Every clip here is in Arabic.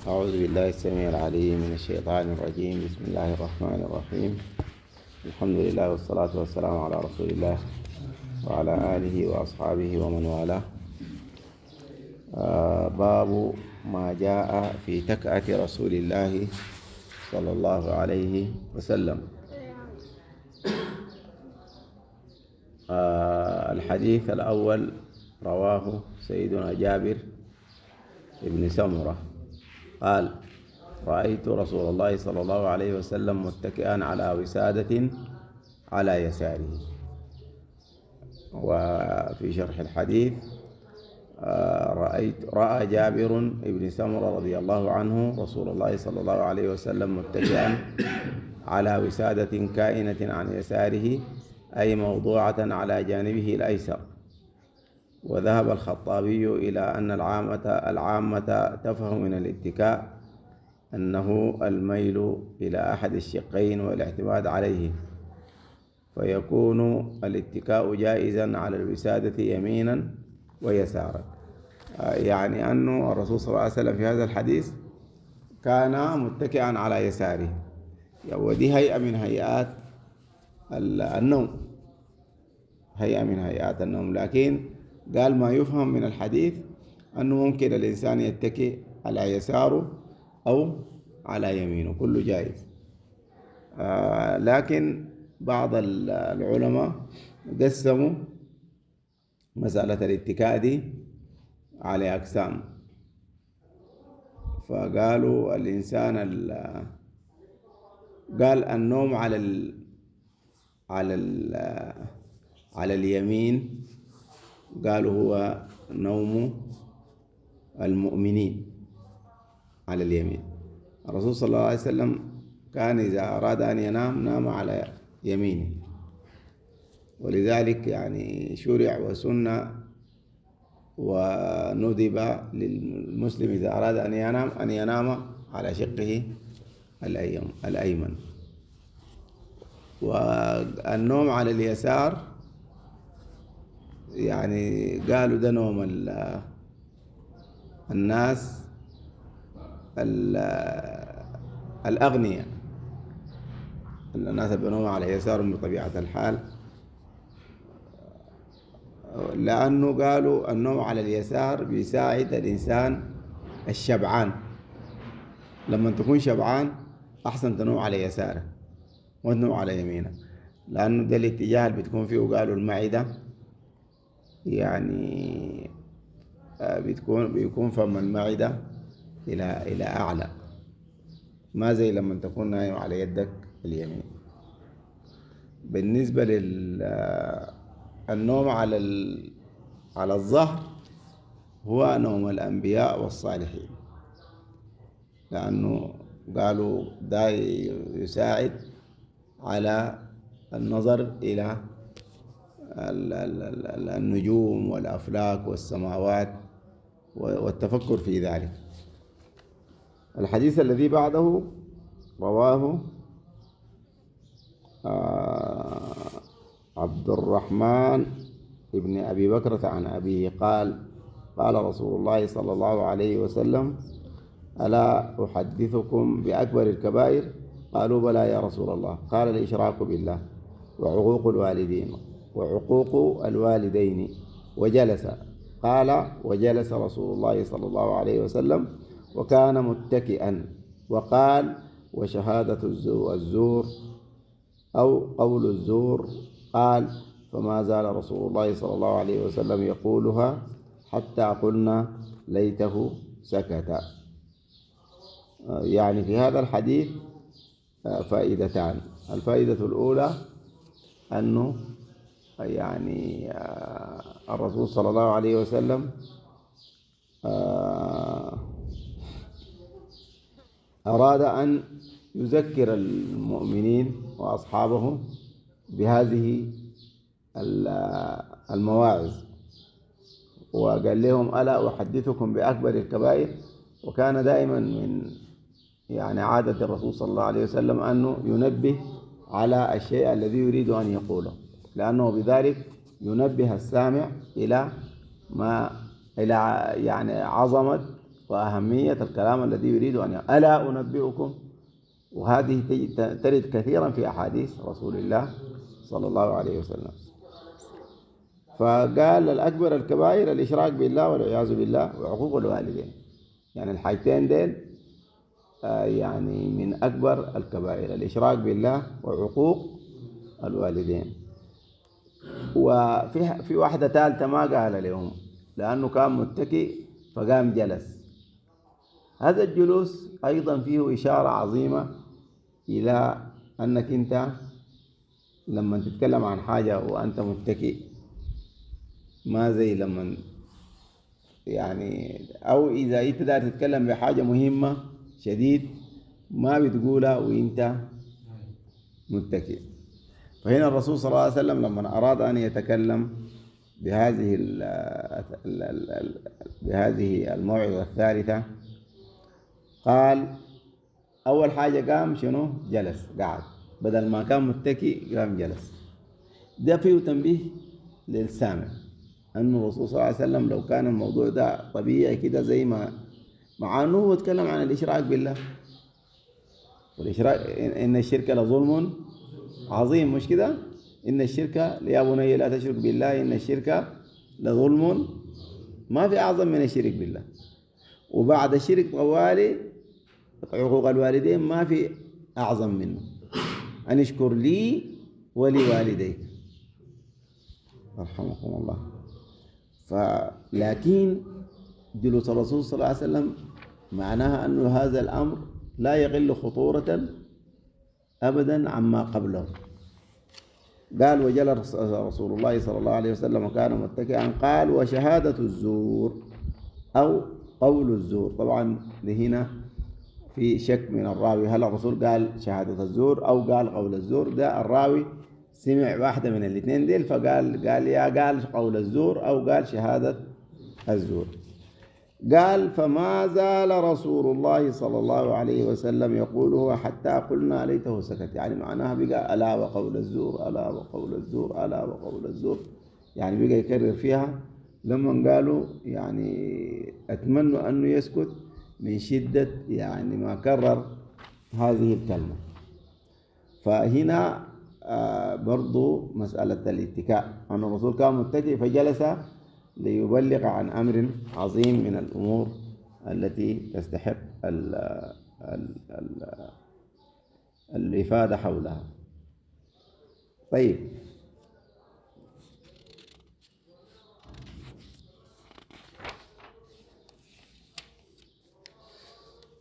أعوذ بالله السميع العليم من الشيطان الرجيم. بسم الله الرحمن الرحيم. الحمد لله والصلاة والسلام على رسول الله وعلى آله وأصحابه ومن والاه. باب ما جاء في تكأة رسول الله صلى الله عليه وسلم. الحديث الأول رواه سيدنا جابر بن سمرة قال: رأيت رسول الله صلى الله عليه وسلم متكئا على وسادة على يساره. وفي شرح الحديث رأى جابر بن سمرة رضي الله عنه رسول الله صلى الله عليه وسلم متكئا على وسادة كائنة عن يساره، أي موضوعة على جانبه الأيسر. وذهب الخطابي إلى أن العامة تفهم من الاتكاء أنه الميل إلى أحد الشقين والاعتماد عليه، فيكون الاتكاء جائزا على الوسادة يمينا ويسارا. يعني أن الرسول صلى الله عليه وسلم في هذا الحديث كان متكئا على يساره، ودي هيئة من هيئات النوم، هيئة من هيئات النوم. لكن قال ما يفهم من الحديث أنه ممكن الإنسان يتكئ على يساره أو على يمينه، كله جائز. لكن بعض العلماء قسموا مسألة الاتكاء دي على أقسام، فقالوا الإنسان قال النوم على اليمين قالوا هو نوم المؤمنين على اليمين. الرسول صلى الله عليه وسلم كان إذا أراد أن ينام نام على يمينه، ولذلك يعني شرع وسنة وندب للمسلم إذا أراد أن ينام على شقه الأيمن. والنوم على اليسار يعني قالوا ده نوم الناس الأغنياء، الناس اللي بينوموا على يسارهم بطبيعة الحال، لأنه قالوا النوم على اليسار بيساعد الإنسان الشبعان. لما تكون شبعان أحسن تنوم على يسارك وتنوم على يمينك، لأنه ده الاتجاه اللي بتكون فيه. وقالوا المعدة يعني بيكون فم المعدة إلى أعلى، ما زي لما تكون نايم على يدك اليمين. بالنسبة للنوم على الظهر هو نوم الأنبياء والصالحين، لأنه قالوا ده يساعد على النظر إلى النجوم والأفلاك والسماوات والتفكر في ذلك. الحديث الذي بعده رواه عبد الرحمن ابن أبي بكرة عن أبيه قال: قال رسول الله صلى الله عليه وسلم: ألا أحدثكم بأكبر الكبائر؟ قالوا: بلى يا رسول الله. قال: الإشراك بالله وعقوق الوالدين. وجلس. قال: وجلس رسول الله صلى الله عليه وسلم وكان متكئا. وقال: وشهادة الزور أو قول الزور. قال: فما زال رسول الله صلى الله عليه وسلم يقولها حتى قلنا ليته سكت. يعني في هذا الحديث فائدتان. الفائدة الأولى أنه يعني الرسول صلى الله عليه وسلم أراد أن يذكر المؤمنين وأصحابه بهذه المواعظ، وقال لهم: ألا أحدثكم بأكبر الكبائر. وكان دائما من يعني عادة الرسول صلى الله عليه وسلم أنه ينبه على الشيء الذي يريد أن يقوله، لأنه بذلك ينبه السامع إلى يعني عظمة وأهمية الكلام الذي يريد أن يقول. ألا أنبئكم، وهذه ترد كثيرا في أحاديث رسول الله صلى الله عليه وسلم. فقال الأكبر الكبائر الإشراك بالله والعياذ بالله وعقوق الوالدين. يعني الحاجتين دين يعني من أكبر الكبائر، الإشراك بالله وعقوق الوالدين. وفي واحدة ثالثة ما قال لهم، لأنه كان متكئ فقام جلس. هذا الجلوس أيضا فيه إشارة عظيمة إلى أنك أنت لما تتكلم عن حاجة وأنت متكئ، ما زي لما يعني، أو إذا أنت داير تتكلم بحاجة مهمة شديد ما بتقولها وأنت متكئ. فهنا الرسول صلى الله عليه وسلم لما أراد أن يتكلم بهذه الموعظة الثالثة قال أول حاجة قام شنو؟ جلس، قعد، بدل ما كان متكئ قام جلس. ده فيه تنبيه للسامع أن الرسول صلى الله عليه وسلم لو كان الموضوع ده طبيعي كده زي ما مع أنه هو اتكلم عن الإشراك بالله، والإشراك إن الشرك لظلم عظيم، مش كده؟ إن الشرك يا بني لا تشرك بالله إن الشرك لظلم، ما في أعظم من الشرك بالله. وبعد الشرك طوالي عقوق الوالدين ما في أعظم منه، أن اشكر لي ولوالديك رحمكم الله. لكن جلوس الرسول صلى الله عليه وسلم معناها أن هذا الأمر لا يقل خطورة أبدا عما قبله. قال وجلس رسول الله صلى الله عليه وسلم وكان متكئا. قال وشهادة الزور أو قول الزور. طبعا لهنا في شك من الراوي، هل الرسول قال شهادة الزور أو قال قول الزور؟ ده الراوي سمع واحدة من الاثنين ديل فقال قال قول الزور أو قال شهادة الزور. قال فما زال رسول الله صلى الله عليه وسلم يقوله حتى قلنا ليته سكت. يعني معناها بقى ألا وقول الزور ألا وقول الزور ألا وقول الزور، يعني بقى يكرر فيها. لما قالوا يعني أتمنى أنه يسكت من شدة يعني ما كرر هذه الكلمة. فهنا برضو مسألة الاتكاء، أن الرسول كان متكئ فجلس ليبلغ عن أمر عظيم من الأمور التي تستحق الإفادة حولها. طيب،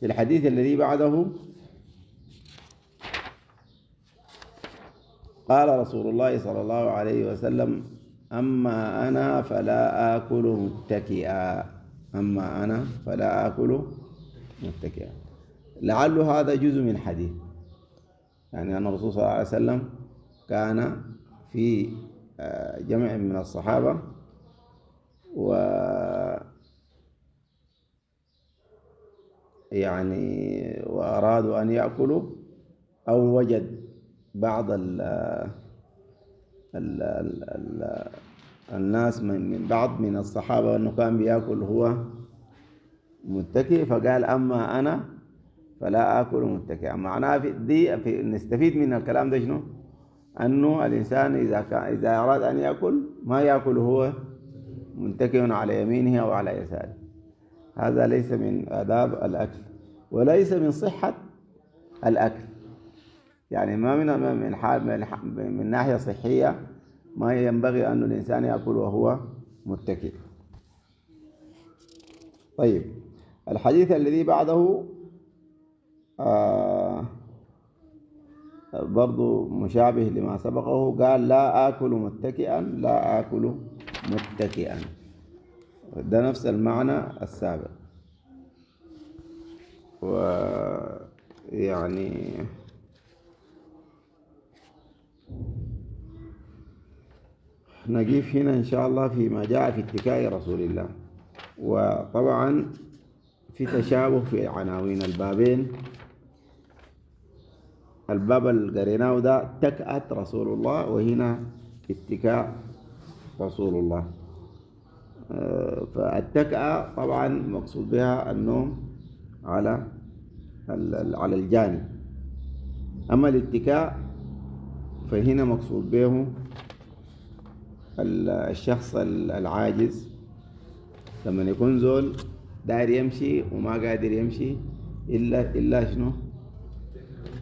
في الحديث الذي بعده قال رسول الله صلى الله عليه وسلم أما أنا فلا آكل متكئا. أما أنا فلا آكل متكئا. لعل هذا جزء من حديث، يعني أن الرسول صلى الله عليه وسلم كان في جمع من الصحابة يعني وأرادوا أن يأكلوا، أو وجد بعض الناس من بعض من الصحابة أنه كان بيأكل هو متكئ، فقال أما أنا فلا آكل متكئا. معناها نستفيد من الكلام ده شنو؟ أنه الإنسان إذا أراد أن يأكل ما يأكل هو متكئ على يمينه أو على يساره. هذا ليس من آداب الأكل وليس من صحة الأكل. يعني ما من ناحية صحية ما ينبغي أن الإنسان يأكل وهو متكئ. طيب، الحديث الذي بعده برضو مشابه لما سبقه. قال لا آكل متكئا لا آكل متكئا. ده نفس المعنى السابق. ويعني نقيف هنا إن شاء الله فيما جاء في اتكاء رسول الله. وطبعا في تشابه في عناوين البابين. الباب اللي قريناه ده تكأت رسول الله، وهنا اتكاء رسول الله. فالتكأة طبعا مقصود بها النوم على الجانب. أما الاتكاء فهنا مقصود به الشخص العاجز، لما يكون زول داير يمشي وما قادر يمشي إلا شنو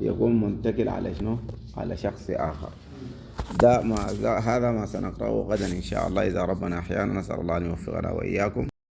يكون منتكل على شنو على شخص آخر. هذا ما سنقرأه غدا إن شاء الله إذا ربنا أحيانا. نسأل الله أن يوفقنا وإياكم.